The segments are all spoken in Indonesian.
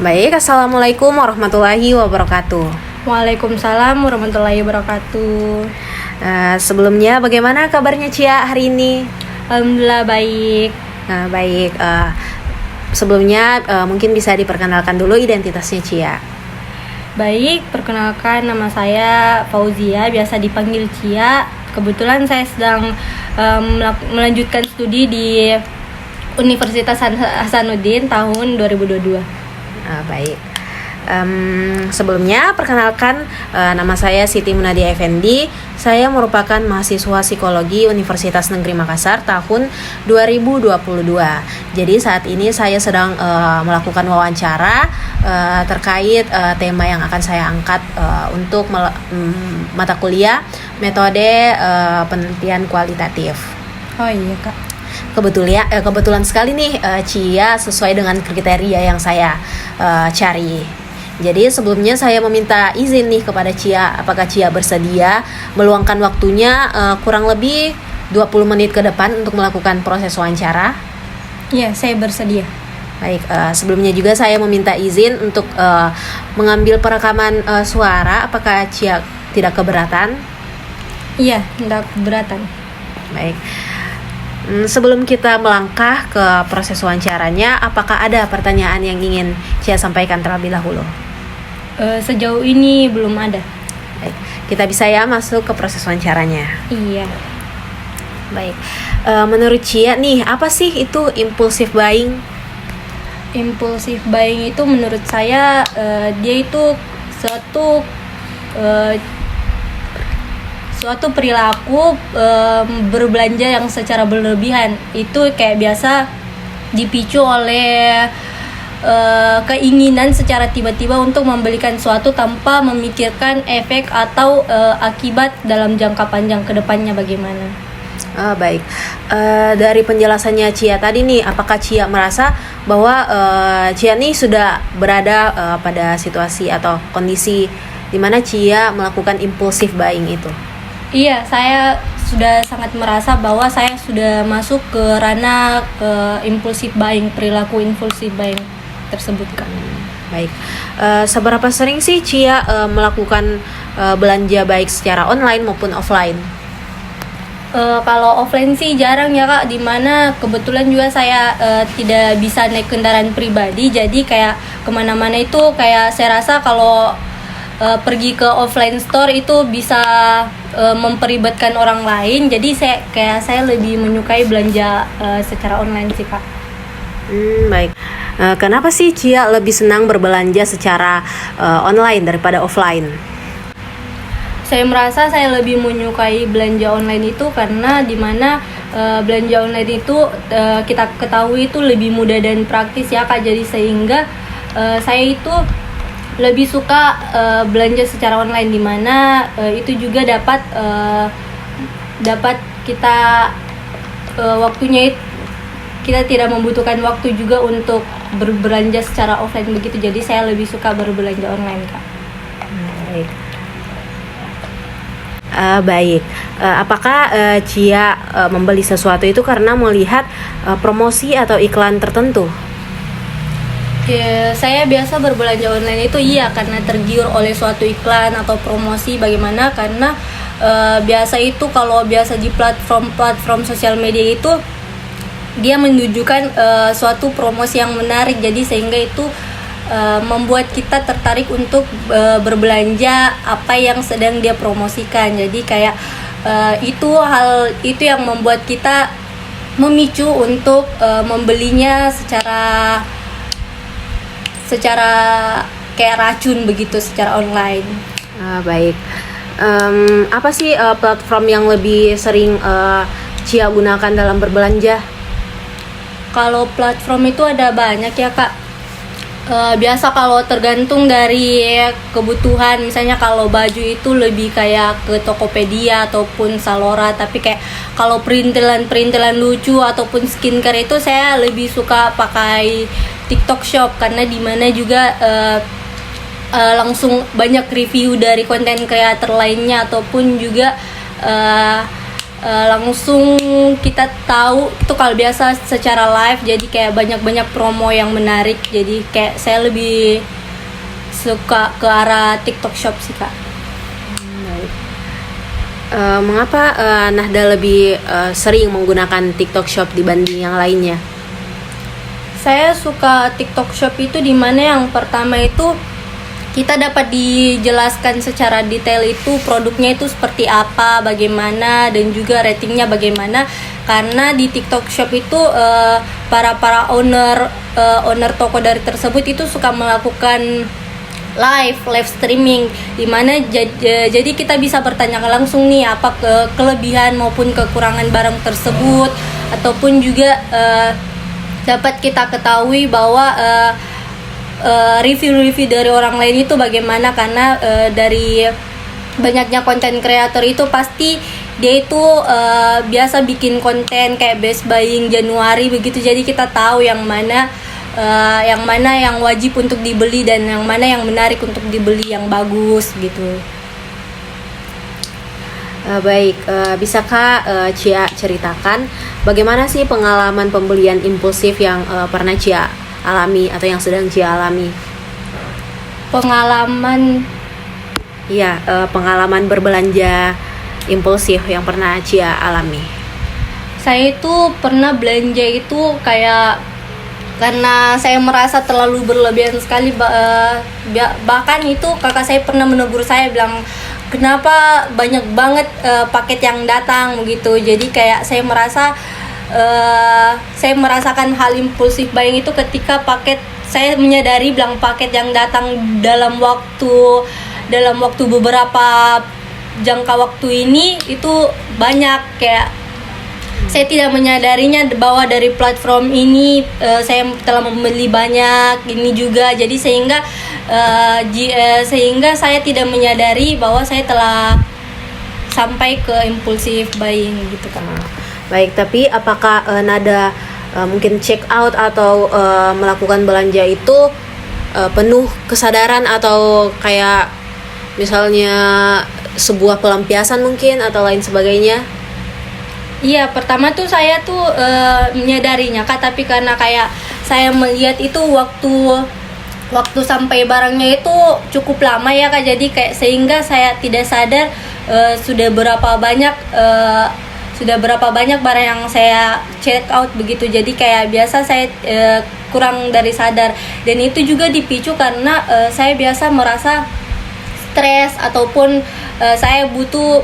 Baik, Assalamualaikum warahmatullahi wabarakatuh. Waalaikumsalam warahmatullahi wabarakatuh. Sebelumnya bagaimana kabarnya Cia hari ini? Alhamdulillah baik. Baik, sebelumnya mungkin bisa diperkenalkan dulu identitasnya Cia. Baik, perkenalkan nama saya Fauzia, biasa dipanggil Cia. Kebetulan saya sedang melanjutkan studi di Universitas Hasanuddin tahun 2022. Baik. Sebelumnya perkenalkan, nama saya Siti Munadia Effendi. Saya merupakan mahasiswa psikologi Universitas Negeri Makassar tahun 2022. Jadi saat ini saya sedang melakukan wawancara terkait tema yang akan saya angkat untuk mata kuliah metode penelitian kualitatif. Oh iya Kak. Kebetulan sekali nih Cia sesuai dengan kriteria yang saya cari. Jadi sebelumnya saya meminta izin nih kepada Cia, apakah Cia bersedia meluangkan waktunya kurang lebih 20 menit ke depan untuk melakukan proses wawancara? Iya, saya bersedia. Baik, sebelumnya juga saya meminta izin untuk mengambil perekaman suara, apakah Cia tidak keberatan? Iya, tidak keberatan. Baik. Sebelum kita melangkah ke proses wawancaranya, apakah ada pertanyaan yang ingin Cia sampaikan terlebih dahulu? Sejauh ini belum ada. Baik, kita bisa ya masuk ke proses wawancaranya. Iya. Baik, menurut Cia nih, apa sih itu impulsive buying? Impulsive buying itu menurut saya dia itu suatu perilaku berbelanja yang secara berlebihan. Itu kayak biasa dipicu oleh keinginan secara tiba-tiba untuk membelikan suatu tanpa memikirkan efek atau akibat dalam jangka panjang ke depannya bagaimana. Baik, dari penjelasannya Cia tadi nih, apakah Cia merasa bahwa Cia nih sudah berada pada situasi atau kondisi di mana Cia melakukan impulsive buying itu? Iya, saya sudah sangat merasa bahwa saya sudah masuk ke ranah impulsive buying, perilaku impulsive buying tersebut Kak. Baik, seberapa sering sih Cia melakukan belanja baik secara online maupun offline? Kalau offline sih jarang ya Kak, dimana kebetulan juga saya tidak bisa naik kendaraan pribadi, jadi kayak kemana-mana itu kayak saya rasa kalau pergi ke offline store itu bisa memperibetkan orang lain, jadi saya lebih menyukai belanja secara online sih Kak. Baik. Kenapa sih Cia lebih senang berbelanja secara online daripada offline? Saya merasa saya lebih menyukai belanja online itu karena dimana belanja online itu kita ketahui itu lebih mudah dan praktis ya Kak, jadi sehingga saya itu lebih suka belanja secara online, dimana itu juga dapat kita waktunya kita tidak membutuhkan waktu juga untuk berbelanja secara offline begitu, jadi saya lebih suka berbelanja online Kak. Baik. Baik. Apakah Cia membeli sesuatu itu karena melihat promosi atau iklan tertentu? Ya, saya biasa berbelanja online itu karena tergiur oleh suatu iklan atau promosi, bagaimana karena biasa itu kalau biasa di platform sosial media itu dia menunjukkan suatu promosi yang menarik, jadi sehingga itu membuat kita tertarik untuk berbelanja apa yang sedang dia promosikan. Jadi kayak hal itu yang membuat kita memicu untuk membelinya secara kayak racun begitu secara online. Baik. Apa sih platform yang lebih sering Cia gunakan dalam berbelanja? Kalau platform itu ada banyak ya Kak. Biasa kalau tergantung dari kebutuhan, misalnya kalau baju itu lebih kayak ke Tokopedia ataupun Zalora, tapi kayak kalau perintilan lucu ataupun skincare itu saya lebih suka pakai TikTok Shop, karena dimana juga langsung banyak review dari konten kreator lainnya ataupun juga langsung kita tahu itu kalau biasa secara live, jadi kayak banyak promo yang menarik, jadi kayak saya lebih suka ke arah TikTok Shop sih Kak. Mengapa Nahda lebih sering menggunakan TikTok Shop dibanding yang lainnya? Saya suka TikTok Shop itu dimana yang pertama itu kita dapat dijelaskan secara detail itu produknya itu seperti apa, bagaimana, dan juga ratingnya bagaimana. Karena di TikTok Shop itu para owner toko dari tersebut itu suka melakukan live streaming, dimana jadi kita bisa bertanya langsung nih apa kelebihan maupun kekurangan barang tersebut, ataupun juga dapat kita ketahui bahwa review dari orang lain itu bagaimana. Karena dari banyaknya konten kreator itu pasti dia itu biasa bikin konten kayak best buying Januari begitu, jadi kita tahu yang mana yang wajib untuk dibeli dan yang mana yang menarik untuk dibeli, yang bagus gitu. Baik, bisakah Cia ceritakan bagaimana sih pengalaman pembelian impulsif yang pernah Cia alami atau yang sedang Cia alami? Pengalaman berbelanja impulsif yang pernah Cia alami. Saya itu pernah belanja itu kayak karena saya merasa terlalu berlebihan sekali, bahkan itu kakak saya pernah menegur saya, bilang kenapa banyak banget paket yang datang begitu. Jadi kayak saya merasakan hal impulsif buying itu ketika saya menyadari bilang paket yang datang dalam waktu beberapa jangka waktu ini itu banyak. Kayak saya tidak menyadarinya bahwa dari platform ini saya telah membeli banyak ini juga, jadi sehingga saya tidak menyadari bahwa saya telah sampai ke impulsif buying gitu kan. Baik, tapi apakah Nada mungkin check out atau melakukan belanja itu penuh kesadaran atau kayak misalnya sebuah pelampiasan mungkin atau lain sebagainya? Iya, pertama tuh saya tuh menyadarinya Kak, tapi karena kayak saya melihat itu waktu sampai barangnya itu cukup lama ya Kak, jadi kayak sehingga saya tidak sadar sudah berapa banyak barang yang saya check out begitu. Jadi kayak biasa saya kurang dari sadar, dan itu juga dipicu karena saya biasa merasa stres ataupun saya butuh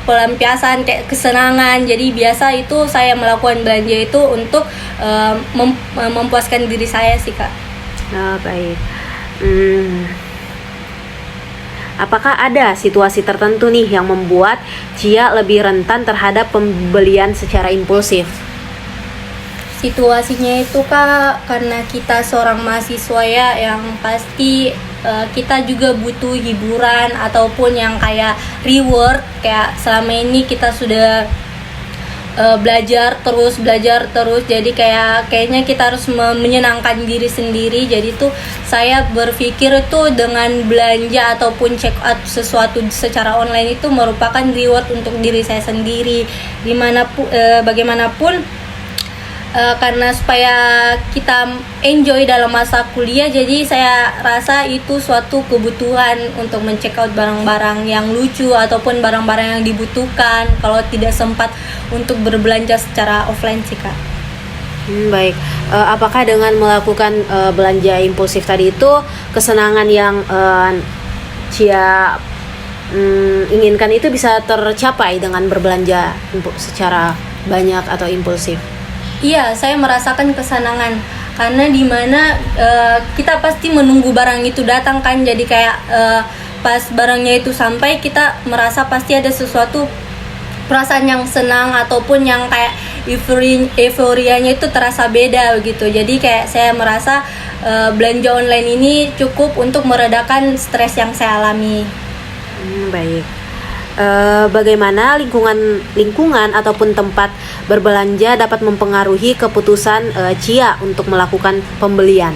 pelampiasan kayak kesenangan. Jadi biasa itu saya melakukan belanja itu untuk memuaskan diri saya sih Kak. Baik. Apakah ada situasi tertentu nih yang membuat Cia lebih rentan terhadap pembelian secara impulsif? Situasinya itu Kak, karena kita seorang mahasiswa ya, yang pasti kita juga butuh hiburan ataupun yang kayak reward. Kayak selama ini kita sudah belajar terus, jadi kayaknya kita harus menyenangkan diri sendiri. Jadi tuh saya berpikir tuh dengan belanja ataupun check out sesuatu secara online itu merupakan reward untuk diri saya sendiri. Bagaimanapun karena supaya kita enjoy dalam masa kuliah, jadi saya rasa itu suatu kebutuhan untuk men-check out barang-barang yang lucu ataupun barang-barang yang dibutuhkan kalau tidak sempat untuk berbelanja secara offline sih Kak. Baik, apakah dengan melakukan belanja impulsif tadi itu kesenangan yang Cia inginkan itu bisa tercapai dengan berbelanja secara banyak atau impulsif? Iya, saya merasakan kesenangan karena dimana kita pasti menunggu barang itu datang kan. Jadi kayak pas barangnya itu sampai, kita merasa pasti ada sesuatu perasaan yang senang ataupun yang kayak euforianya itu terasa beda begitu. Jadi kayak saya merasa belanja online ini cukup untuk meredakan stres yang saya alami. Baik. Bagaimana lingkungan ataupun tempat berbelanja dapat mempengaruhi keputusan Cia untuk melakukan pembelian?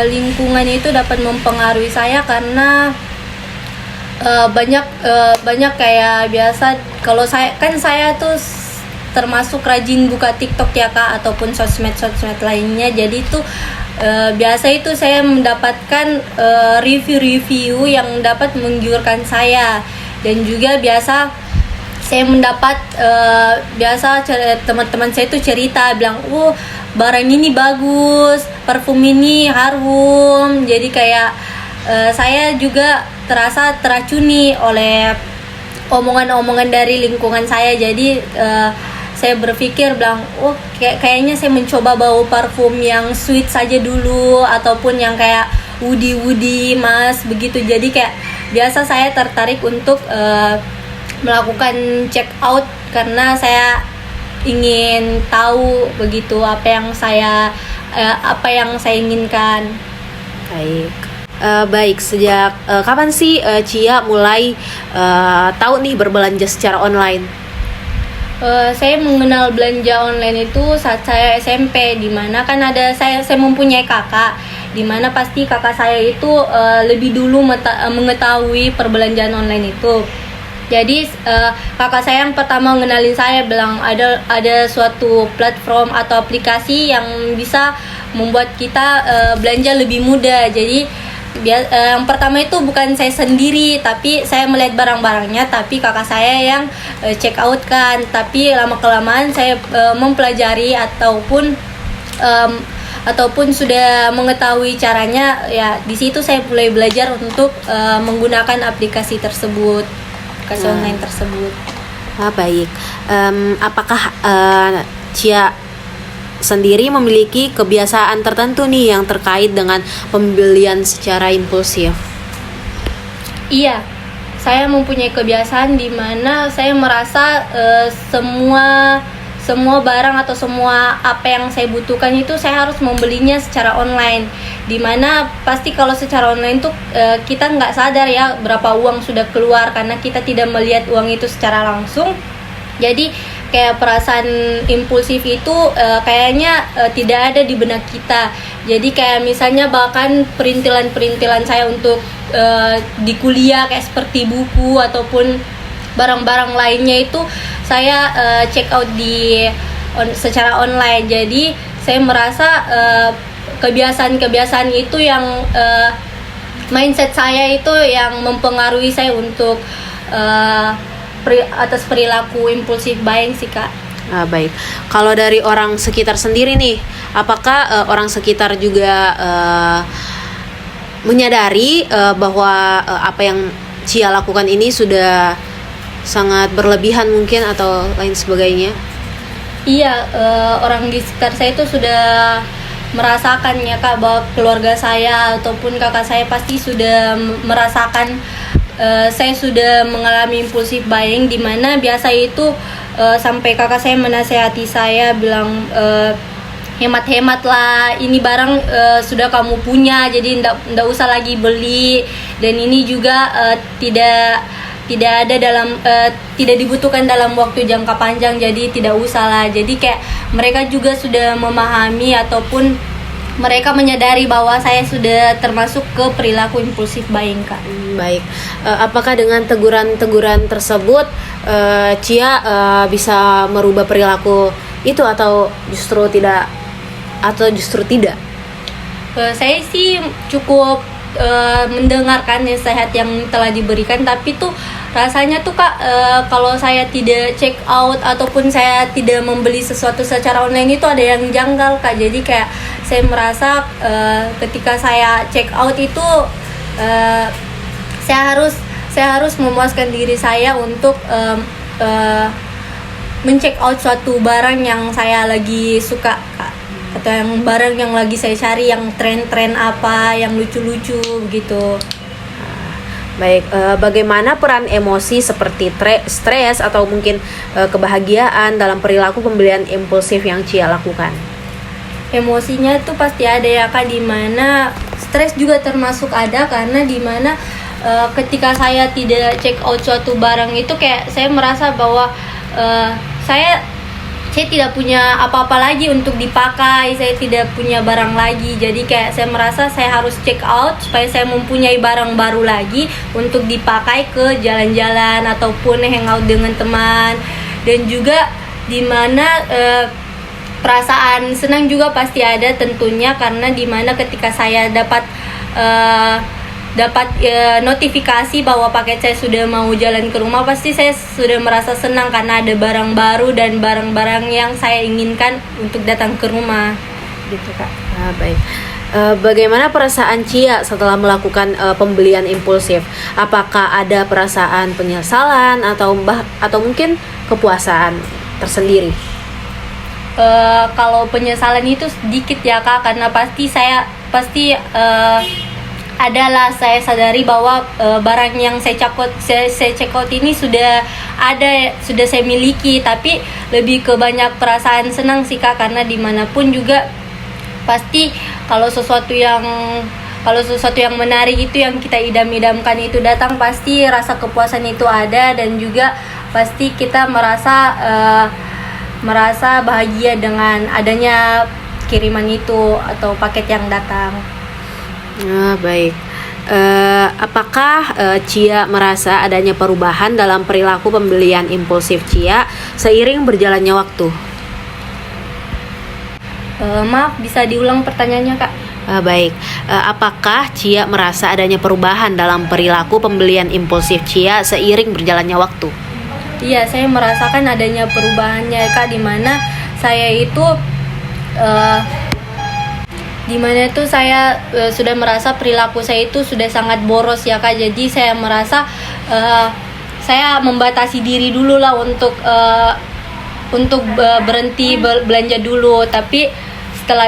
Lingkungan itu dapat mempengaruhi saya karena banyak kayak biasa. Kalau saya tuh termasuk rajin buka TikTok ya Kak, ataupun sosmed lainnya. Jadi tuh biasa itu saya mendapatkan review-review yang dapat menggiurkan saya, dan juga biasa saya mendapat biasa teman-teman saya tuh cerita bilang, barang ini bagus, parfum ini harum. Jadi kayak saya juga terasa teracuni oleh omongan-omongan dari lingkungan saya. Jadi saya berpikir bilang, kayaknya saya mencoba bau parfum yang sweet saja dulu, ataupun yang kayak woody mas begitu. Jadi kayak biasa saya tertarik untuk melakukan check out, karena saya ingin tahu begitu apa yang saya inginkan. Baik, sejak kapan sih Cia mulai tahu nih berbelanja secara online? Saya mengenal belanja online itu saat saya SMP, dimana kan saya mempunyai kakak, dimana pasti kakak saya itu lebih dulu mengetahui perbelanjaan online itu. Jadi kakak saya yang pertama mengenalin saya bilang ada suatu platform atau aplikasi yang bisa membuat kita belanja lebih mudah. Jadi yang pertama itu bukan saya sendiri, tapi saya melihat barang-barangnya, tapi kakak saya yang check out kan. Tapi lama kelamaan saya mempelajari ataupun sudah mengetahui caranya, ya di situ saya mulai belajar untuk menggunakan aplikasi tersebut, aplikasi online tersebut. Baik. Apakah Cia sendiri memiliki kebiasaan tertentu nih yang terkait dengan pembelian secara impulsif? Iya, saya mempunyai kebiasaan di mana saya merasa semua barang atau semua apa yang saya butuhkan itu saya harus membelinya secara online. Dimana pasti kalau secara online tuh kita nggak sadar ya berapa uang sudah keluar, karena kita tidak melihat uang itu secara langsung. Jadi kayak perasaan impulsif itu kayaknya tidak ada di benak kita. Jadi kayak misalnya bahkan perintilan saya untuk di kuliah kayak seperti buku ataupun barang-barang lainnya itu saya check out secara online. Jadi saya merasa kebiasaan itu yang mindset saya itu yang mempengaruhi saya untuk atas perilaku impulsif buying sih Kak. Baik, kalau dari orang sekitar sendiri nih, apakah orang sekitar juga menyadari bahwa apa yang Cia lakukan ini sudah sangat berlebihan mungkin atau lain sebagainya? Iya, orang di sekitar saya itu sudah merasakan ya Kak, bahwa keluarga saya ataupun kakak saya pasti sudah merasakan saya sudah mengalami impulsif buying, di mana biasa itu sampai kakak saya menasehati saya bilang, hemat-hemat lah, ini barang sudah kamu punya, jadi ndak usah lagi beli, dan ini juga tidak dibutuhkan dalam waktu jangka panjang, jadi tidak usah lah. Jadi kayak mereka juga sudah memahami ataupun mereka menyadari bahwa saya sudah termasuk ke perilaku impulsif buying Kak. Baik, apakah dengan teguran-teguran tersebut Cia bisa merubah perilaku itu atau justru tidak? Saya sih cukup mendengarkan nasihat yang telah diberikan, tapi tuh rasanya tuh Kak, kalau saya tidak check out ataupun saya tidak membeli sesuatu secara online itu ada yang janggal Kak. Jadi kayak saya merasa ketika saya check out itu saya harus memuaskan diri saya untuk men-check out suatu barang yang saya lagi suka Kak, atau yang barang yang lagi saya cari, yang tren-tren apa, yang lucu-lucu begitu. Baik, bagaimana peran emosi seperti stres atau mungkin kebahagiaan dalam perilaku pembelian impulsif yang Cia lakukan? Emosinya tuh pasti ada ya Kak, dimana stres juga termasuk ada, karena dimana ketika saya tidak check out suatu barang itu kayak saya merasa bahwa saya saya tidak punya apa-apa lagi untuk dipakai, saya tidak punya barang lagi. Jadi kayak saya merasa saya harus check out supaya saya mempunyai barang baru lagi untuk dipakai ke jalan-jalan ataupun hangout dengan teman. Dan juga dimana perasaan senang juga pasti ada tentunya, karena dimana ketika saya dapat notifikasi bahwa paket saya sudah mau jalan ke rumah, pasti saya sudah merasa senang karena ada barang baru dan barang-barang yang saya inginkan untuk datang ke rumah gitu Kak. Baik. Bagaimana perasaan Cia setelah melakukan pembelian impulsif? Apakah ada perasaan penyesalan atau mungkin kepuasan tersendiri? Kalau penyesalan itu sedikit ya Kak, karena pasti adalah saya sadari bahwa barang yang saya check out ini sudah saya miliki, tapi lebih ke banyak perasaan senang sih Kak, karena dimanapun juga pasti kalau sesuatu yang menarik itu yang kita idam-idamkan itu datang, pasti rasa kepuasan itu ada, dan juga pasti kita merasa bahagia dengan adanya kiriman itu atau paket yang datang. Baik. Apakah Cia merasa adanya perubahan dalam perilaku pembelian impulsif Cia seiring berjalannya waktu? Maaf, bisa diulang pertanyaannya Kak? Baik. Apakah Cia merasa adanya perubahan dalam perilaku pembelian impulsif Cia seiring berjalannya waktu? Iya, saya merasakan adanya perubahannya Kak, dimana saya sudah merasa perilaku saya itu sudah sangat boros ya Kak. Jadi saya merasa saya membatasi diri dulu lah untuk berhenti belanja dulu. Tapi setelah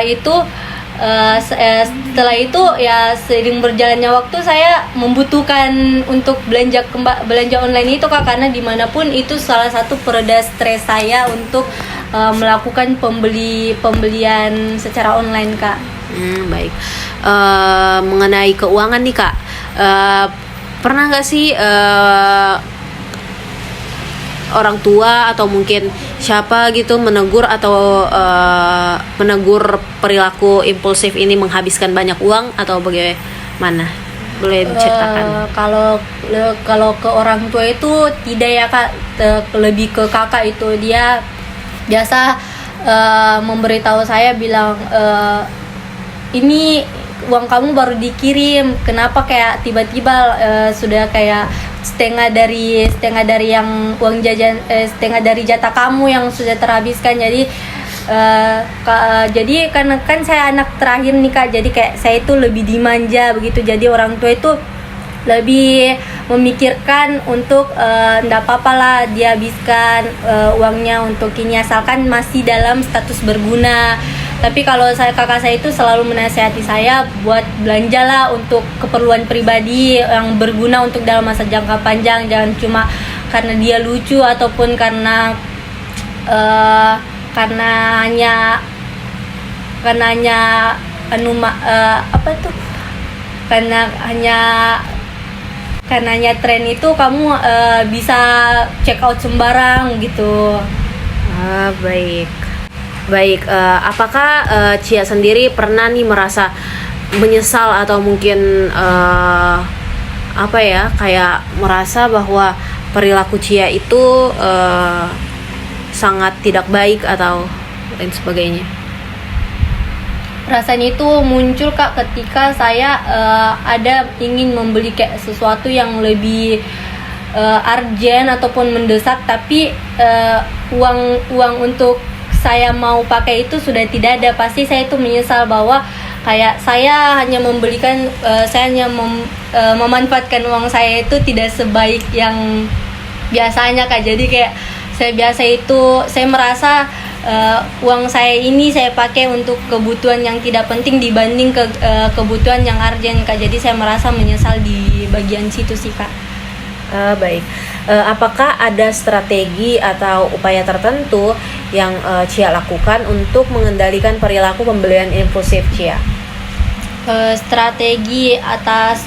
itu ya seiring berjalannya waktu saya membutuhkan untuk belanja online itu Kak, karena dimanapun itu salah satu pereda stres saya untuk melakukan pembelian secara online Kak. Baik. Mengenai keuangan nih Kak, pernah nggak sih orang tua atau mungkin siapa gitu menegur perilaku impulsif ini menghabiskan banyak uang atau bagaimana? Boleh diceritakan? Kalau ke orang tua itu tidak ya Kak, lebih ke kakak itu. Dia biasa memberitahu saya, bilang ini uang kamu baru dikirim, kenapa kayak tiba-tiba sudah kayak setengah dari yang uang jajan, setengah dari jatah kamu yang sudah terhabiskan. Jadi jadi kan saya anak terakhir nih Kak, jadi kayak saya itu lebih dimanja begitu. Jadi orang tua itu lebih memikirkan untuk ndak apa-apa lah dia habiskan uangnya untuk ini asalkan masih dalam status berguna. Tapi kalau kakak saya itu selalu menasihati saya buat belanjalah untuk keperluan pribadi yang berguna untuk dalam masa jangka panjang, jangan cuma karena dia lucu ataupun karena hanya tren itu kamu bisa check out sembarang gitu. Baik, apakah Cia sendiri pernah nih merasa menyesal atau mungkin kayak merasa bahwa perilaku Cia itu sangat tidak baik atau lain sebagainya? Rasanya itu muncul Kak ketika saya ada ingin membeli kayak sesuatu yang lebih urgent ataupun mendesak, tapi uang untuk saya mau pakai itu sudah tidak ada. Pasti saya itu menyesal bahwa kayak saya hanya memanfaatkan uang saya itu tidak sebaik yang biasanya Kak. Jadi kayak saya merasa uang saya ini saya pakai untuk kebutuhan yang tidak penting dibanding kebutuhan yang urgent Kak. Jadi saya merasa menyesal di bagian situ sih Kak. Baik. Apakah ada strategi atau upaya tertentu yang Cia lakukan untuk mengendalikan perilaku pembelian impulsif Cia? Strategi atas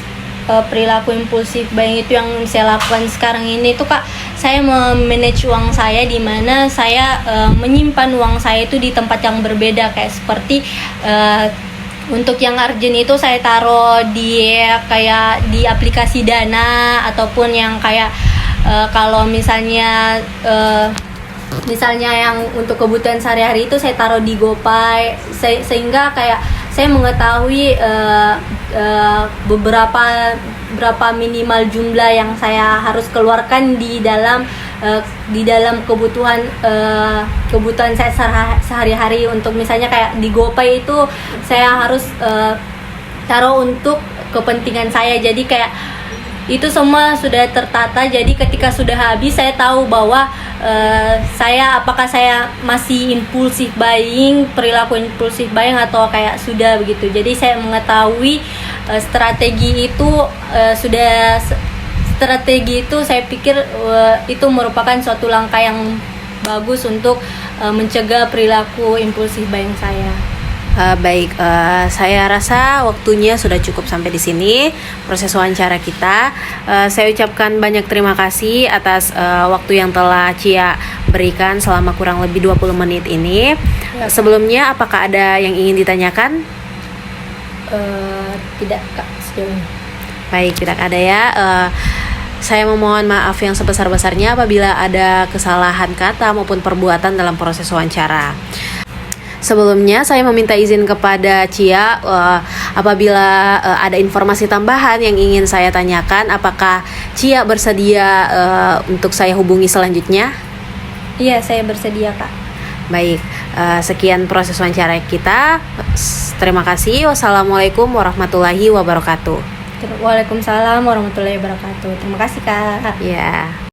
perilaku impulsif buying itu yang saya lakukan sekarang ini itu Kak, saya memanage uang saya di mana saya menyimpan uang saya itu di tempat yang berbeda, kayak seperti untuk yang urgent itu saya taruh di kayak di aplikasi Dana, ataupun yang kayak kalau misalnya yang untuk kebutuhan sehari-hari itu saya taruh di GoPay, sehingga kayak saya mengetahui berapa minimal jumlah yang saya harus keluarkan di dalam kebutuhan saya sehari-hari. Untuk misalnya kayak di GoPay itu saya harus taruh untuk kepentingan saya, jadi kayak itu semua sudah tertata. Jadi ketika sudah habis saya tahu bahwa apakah saya masih impulsif buying, perilaku impulsif buying, atau kayak sudah begitu. Jadi saya mengetahui strategi itu saya pikir itu merupakan suatu langkah yang bagus untuk mencegah perilaku impulsif buying saya. Baik, saya rasa waktunya sudah cukup sampai di sini proses wawancara kita. Saya ucapkan banyak terima kasih atas waktu yang telah Cia berikan selama kurang lebih 20 menit ini. Sebelumnya, apakah ada yang ingin ditanyakan? Tidak Kak, sejauh ini. Baik, tidak ada ya. Saya memohon maaf yang sebesar-besarnya apabila ada kesalahan kata maupun perbuatan dalam proses wawancara. Sebelumnya saya meminta izin kepada Cia apabila ada informasi tambahan yang ingin saya tanyakan, apakah Cia bersedia untuk saya hubungi selanjutnya? Iya, saya bersedia Kak. Baik, sekian proses wawancara kita. Terima kasih. Wassalamualaikum warahmatullahi wabarakatuh. Waalaikumsalam warahmatullahi wabarakatuh. Terima kasih Kak. Ya.